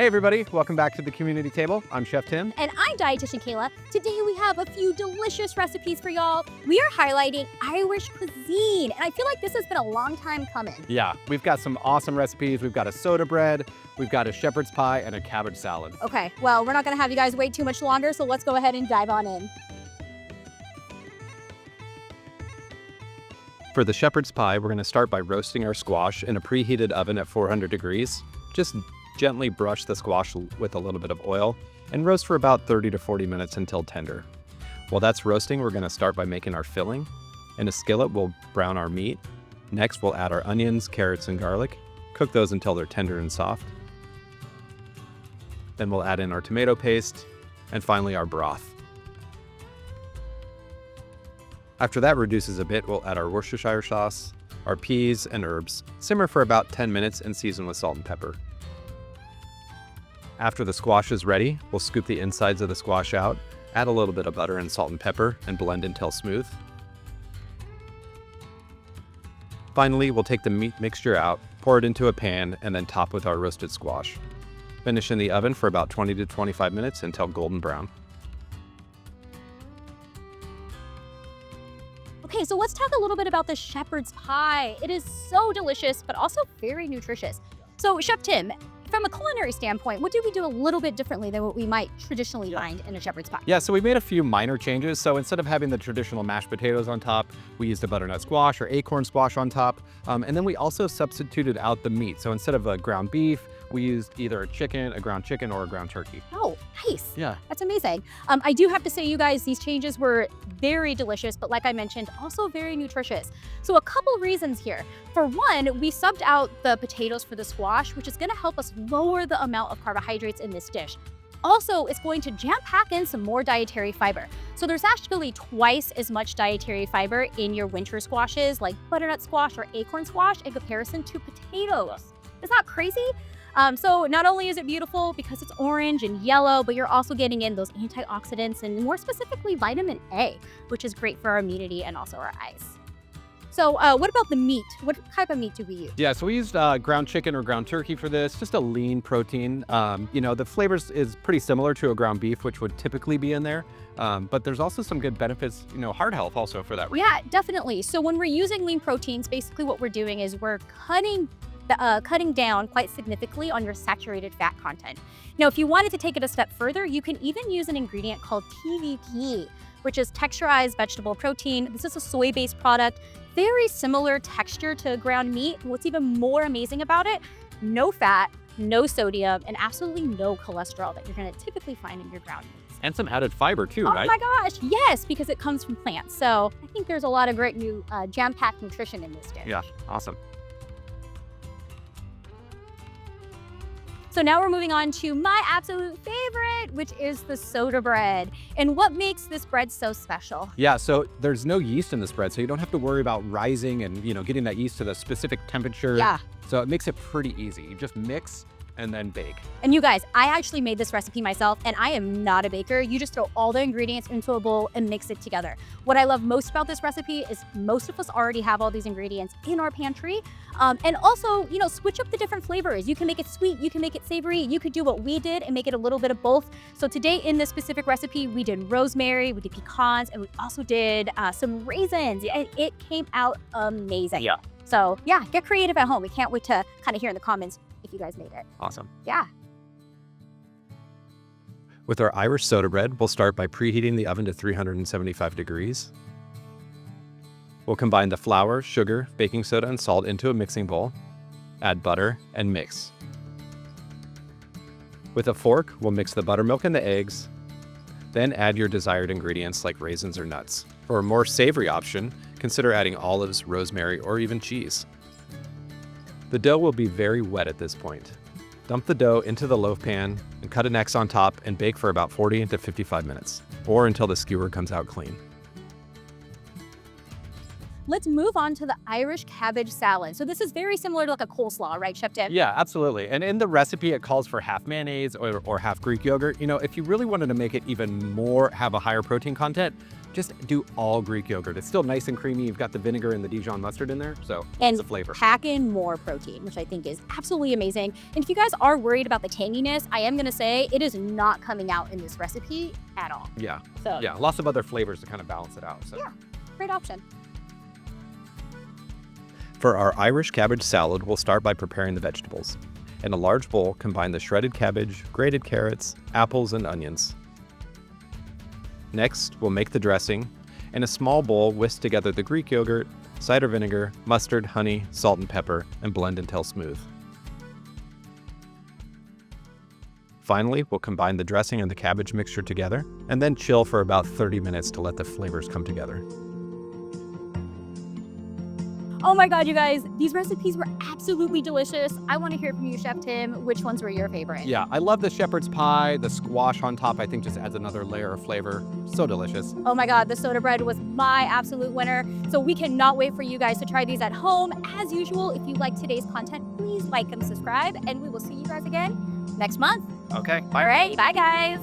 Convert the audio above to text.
Hey everybody, welcome back to the community table. I'm Chef Tim. And I'm Dietitian Kayla. Today we have a few delicious recipes for y'all. We are highlighting Irish cuisine, and I feel like this has been a long time coming. Yeah, we've got some awesome recipes. We've got a soda bread, we've got a shepherd's pie, and a cabbage salad. Okay, well, we're not gonna have you guys wait too much longer, so let's go ahead and dive on in. For the shepherd's pie, we're gonna start by roasting our squash in a preheated oven at 400 degrees. Just gently brush the squash with a little bit of oil and roast for about 30 to 40 minutes until tender. While that's roasting, we're gonna start by making our filling. In a skillet, we'll brown our meat. Next, we'll add our onions, carrots, and garlic. Cook those until they're tender and soft. Then we'll add in our tomato paste, and finally our broth. After that reduces a bit, we'll add our Worcestershire sauce, our peas, and herbs. Simmer for about 10 minutes and season with salt and pepper. After the squash is ready, we'll scoop the insides of the squash out, add a little bit of butter and salt and pepper, and blend until smooth. Finally, we'll take the meat mixture out, pour it into a pan, and then top with our roasted squash. Finish in the oven for about 20 to 25 minutes until golden brown. Okay, so let's talk a little bit about the shepherd's pie. It is so delicious, but also very nutritious. So Chef Tim, from a culinary standpoint, what do we do a little bit differently than what we might traditionally find in a shepherd's pie? Yeah, so we made a few minor changes. So instead of having the traditional mashed potatoes on top, we used a butternut squash or acorn squash on top. And then we also substituted out the meat. So instead of a ground beef, we used either a ground chicken, or a ground turkey. Oh, nice. Yeah. That's amazing. I do have to say, you guys, these changes were very delicious, but like I mentioned, also very nutritious. So a couple reasons here. For one, we subbed out the potatoes for the squash, which is gonna help us lower the amount of carbohydrates in this dish. Also, it's going to jam-pack in some more dietary fiber. So there's actually twice as much dietary fiber in your winter squashes, like butternut squash or acorn squash, in comparison to potatoes. Is that crazy? So not only is it beautiful because it's orange and yellow, but you're also getting in those antioxidants and more specifically vitamin A, which is great for our immunity and also our eyes. So what about the meat? What type of meat do we use? Yeah, so we used ground chicken or ground turkey for this, just a lean protein. The flavors is pretty similar to a ground beef, which would typically be in there. But there's also some good benefits, heart health also for that reason. Yeah, definitely. So when we're using lean proteins, basically what we're doing is we're cutting down quite significantly on your saturated fat content. Now, if you wanted to take it a step further, you can even use an ingredient called TVP, which is texturized vegetable protein. This is a soy-based product, very similar texture to ground meat. What's even more amazing about it, no fat, no sodium, and absolutely no cholesterol that you're gonna typically find in your ground meats. And some added fiber too, right? Oh my gosh, yes, because it comes from plants. So I think there's a lot of great new jam-packed nutrition in this dish. Yeah, awesome. So now we're moving on to my absolute favorite, which is the soda bread. And what makes this bread so special? Yeah, so there's no yeast in this bread, so you don't have to worry about rising and getting that yeast to the specific temperature. Yeah. So it makes it pretty easy. You just mix and then bake. And you guys, I actually made this recipe myself, and I am not a baker. You just throw all the ingredients into a bowl and mix it together. What I love most about this recipe is most of us already have all these ingredients in our pantry. And also, switch up the different flavors. You can make it sweet, you can make it savory, you could do what we did and make it a little bit of both. So today in this specific recipe, we did rosemary, we did pecans, and we also did some raisins. And it came out amazing. Yeah. So yeah, get creative at home. We can't wait to kind of hear in the comments if you guys made it. Awesome. Yeah. With our Irish soda bread, we'll start by preheating the oven to 375 degrees. We'll combine the flour, sugar, baking soda, and salt into a mixing bowl. Add butter and mix. With a fork, we'll mix the buttermilk and the eggs. Then add your desired ingredients like raisins or nuts. For a more savory option, consider adding olives, rosemary, or even cheese. The dough will be very wet at this point. Dump the dough into the loaf pan and cut an X on top and bake for about 40 to 55 minutes, or until the skewer comes out clean. let's move on to the Irish cabbage salad. So this is very similar to like a coleslaw, right, Chef Tim? Yeah, absolutely. And in the recipe, it calls for half mayonnaise or half Greek yogurt. You know, if you really wanted to make it even more, have a higher protein content, just do all Greek yogurt. It's still nice and creamy. You've got the vinegar and the Dijon mustard in there, so it's a flavor. Pack in more protein, which I think is absolutely amazing. And if you guys are worried about the tanginess, I am gonna say it is not coming out in this recipe at all. Yeah, So yeah, lots of other flavors to kind of balance it out. So. Yeah, great option. For our Irish cabbage salad, we'll start by preparing the vegetables. In a large bowl, combine the shredded cabbage, grated carrots, apples, and onions. Next, we'll make the dressing. In a small bowl, whisk together the Greek yogurt, cider vinegar, mustard, honey, salt, and pepper, and blend until smooth. Finally, we'll combine the dressing and the cabbage mixture together, and then chill for about 30 minutes to let the flavors come together. Oh my God, you guys, these recipes were absolutely delicious. I want to hear from you, Chef Tim. Which ones were your favorite? Yeah, I love the shepherd's pie. The squash on top, I think, just adds another layer of flavor. So delicious. Oh my God, the soda bread was my absolute winner. So we cannot wait for you guys to try these at home. As usual, if you like today's content, please like and subscribe, and we will see you guys again next month. Okay, bye. All right, bye guys.